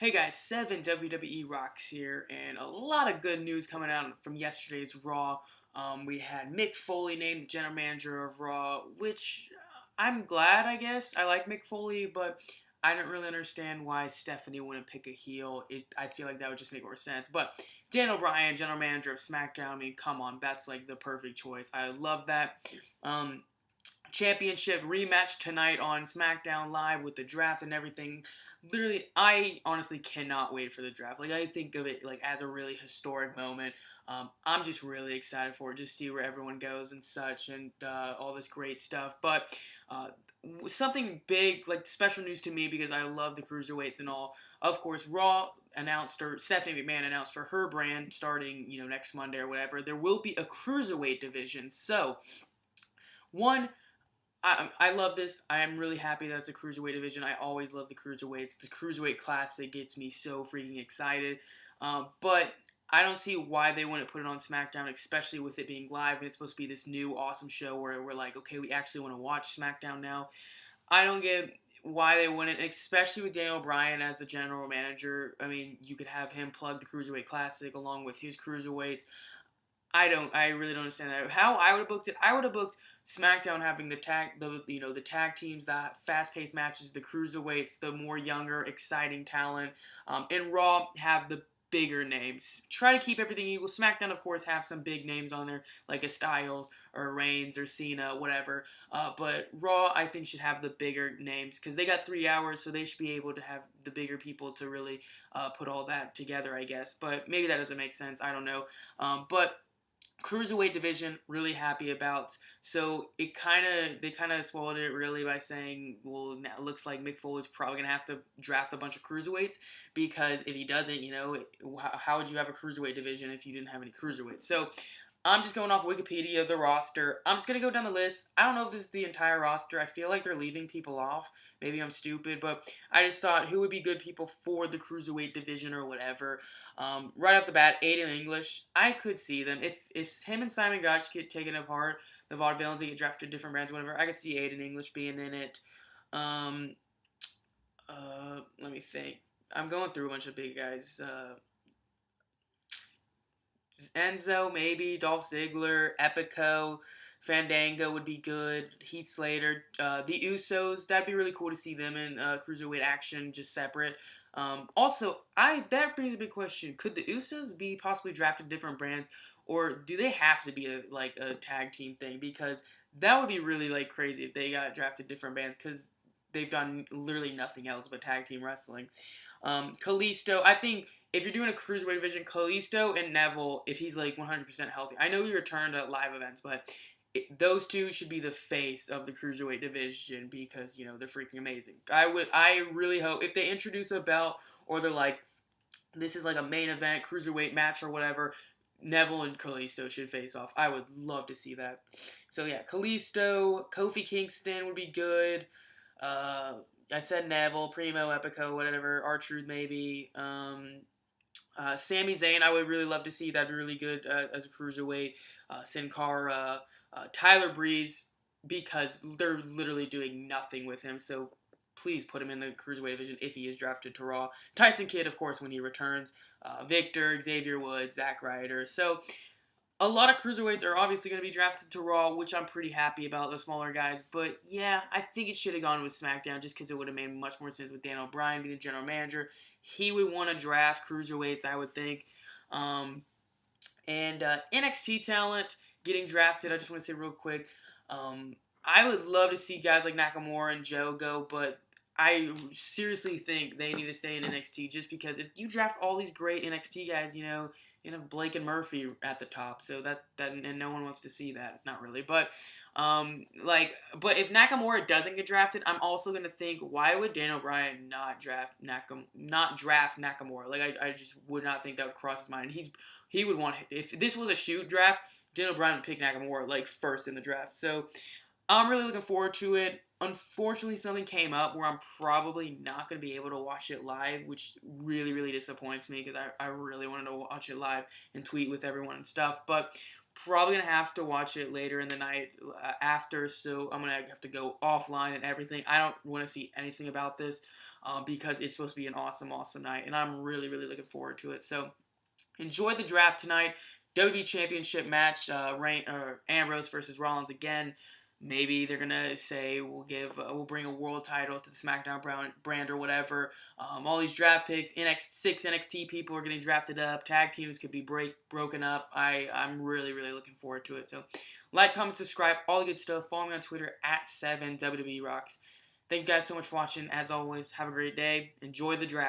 Hey guys, 7 WWE Rocks here, and a lot of good news coming out from yesterday's Raw. We had Mick Foley named the general manager of Raw, which I'm glad, I guess. I like Mick Foley, but I don't really understand why Stephanie wouldn't pick a heel. I feel like that would just make more sense. But Dan O'Brien, general manager of SmackDown, I mean, come on, that's like the perfect choice. I love that. Championship rematch tonight on SmackDown Live with the draft and everything. Literally, I honestly cannot wait for the draft. Like, I think of it like as a really historic moment. I'm just really excited for it, just see where everyone goes and such, and all this great stuff. But uh, something big, like special news to me because I love the cruiserweights and all. Of course, Raw announced, or Stephanie McMahon announced for her brand starting, next Monday or whatever. There will be a cruiserweight division. So, one, I love this. I am really happy that it's a cruiserweight division. I always love the cruiserweights. The cruiserweight classic gets me so freaking excited. But I don't see why they wouldn't put it on SmackDown, especially with it being live and it's supposed to be this new awesome show where we're like, okay, we actually want to watch SmackDown now. I don't get why they wouldn't, especially with Daniel Bryan as the general manager. I mean, you could have him plug the cruiserweight classic along with his cruiserweights. I really don't understand that. How I would have booked it, I would have booked SmackDown having the tag teams, the fast-paced matches, the cruiserweights, the more younger, exciting talent, and Raw have the bigger names. Try to keep everything equal. SmackDown, of course, have some big names on there, like a Styles or Reigns or Cena, whatever. But Raw, I think, should have the bigger names because they got 3 hours, so they should be able to have the bigger people to really put all that together, I guess. But maybe that doesn't make sense. I don't know. But Cruiserweight division, really happy about. So they kind of swallowed it really by saying, well, now it looks like Mick Foley's probably gonna have to draft a bunch of cruiserweights because if he doesn't, how would you have a cruiserweight division if you didn't have any cruiserweights? So I'm just going off Wikipedia, the roster. I'm just going to go down the list. I don't know if this is the entire roster. I feel like they're leaving people off. Maybe I'm stupid, but I just thought who would be good people for the Cruiserweight division or whatever. Right off the bat, Aiden English. I could see them. If him and Simon Gotch get taken apart, the Vaudevillains, they get drafted to different brands, whatever, I could see Aiden English being in it. Let me think. I'm going through a bunch of big guys. Enzo, maybe. Dolph Ziggler, Epico, Fandango would be good. Heath Slater, the Usos. That'd be really cool to see them in cruiserweight action, just separate. Also, that brings a big question: could the Usos be possibly drafted different brands, or do they have to be a tag team thing? Because that would be really crazy if they got drafted different bands, because they've done literally nothing else but tag team wrestling. Kalisto, I think if you're doing a cruiserweight division, Kalisto and Neville, if he's 100% healthy. I know he returned at live events, but those two should be the face of the cruiserweight division because they're freaking amazing. I really hope if they introduce a belt or they're like, this is a main event cruiserweight match or whatever, Neville and Kalisto should face off. I would love to see that. So yeah, Kalisto, Kofi Kingston would be good. I said Neville, Primo, Epico, whatever, R-Truth maybe. Sami Zayn, I would really love to see. That'd be really good as a cruiserweight. Sin Cara, Tyler Breeze, because they're literally doing nothing with him. So please put him in the cruiserweight division if he is drafted to Raw. Tyson Kidd, of course, when he returns. Victor, Xavier Woods, Zack Ryder. So a lot of cruiserweights are obviously going to be drafted to Raw, which I'm pretty happy about, the smaller guys. But yeah, I think it should have gone with SmackDown just because it would have made much more sense with Dan O'Brien being the general manager. He would want to draft cruiserweights, I would think. And NXT talent getting drafted, I just want to say real quick. I would love to see guys like Nakamura and Joe go, but I seriously think they need to stay in NXT just because if you draft all these great NXT guys, you have Blake and Murphy at the top, so that and no one wants to see that, not really. But but if Nakamura doesn't get drafted, I'm also gonna think, why would Dan O'Brien not draft Nakamura? I just would not think that would cross his mind. He would want, if this was a shoot draft, Dan O'Brien would pick Nakamura first in the draft. So I'm really looking forward to it. Unfortunately, something came up where I'm probably not going to be able to watch it live, which really, really disappoints me because I really wanted to watch it live and tweet with everyone and stuff. But probably going to have to watch it later in the night after, so I'm going to have to go offline and everything. I don't want to see anything about this. because it's supposed to be an awesome, awesome night, and I'm really, really looking forward to it. So enjoy the draft tonight. WWE Championship match, Ambrose versus Rollins again. Maybe they're gonna say we'll bring a world title to the SmackDown brand or whatever. All these draft picks, six NXT people are getting drafted up. Tag teams could be broken up. I'm really, really looking forward to it. So like, comment, subscribe, all the good stuff. Follow me on Twitter at 7WWE Rocks. Thank you guys so much for watching. As always, have a great day. Enjoy the draft.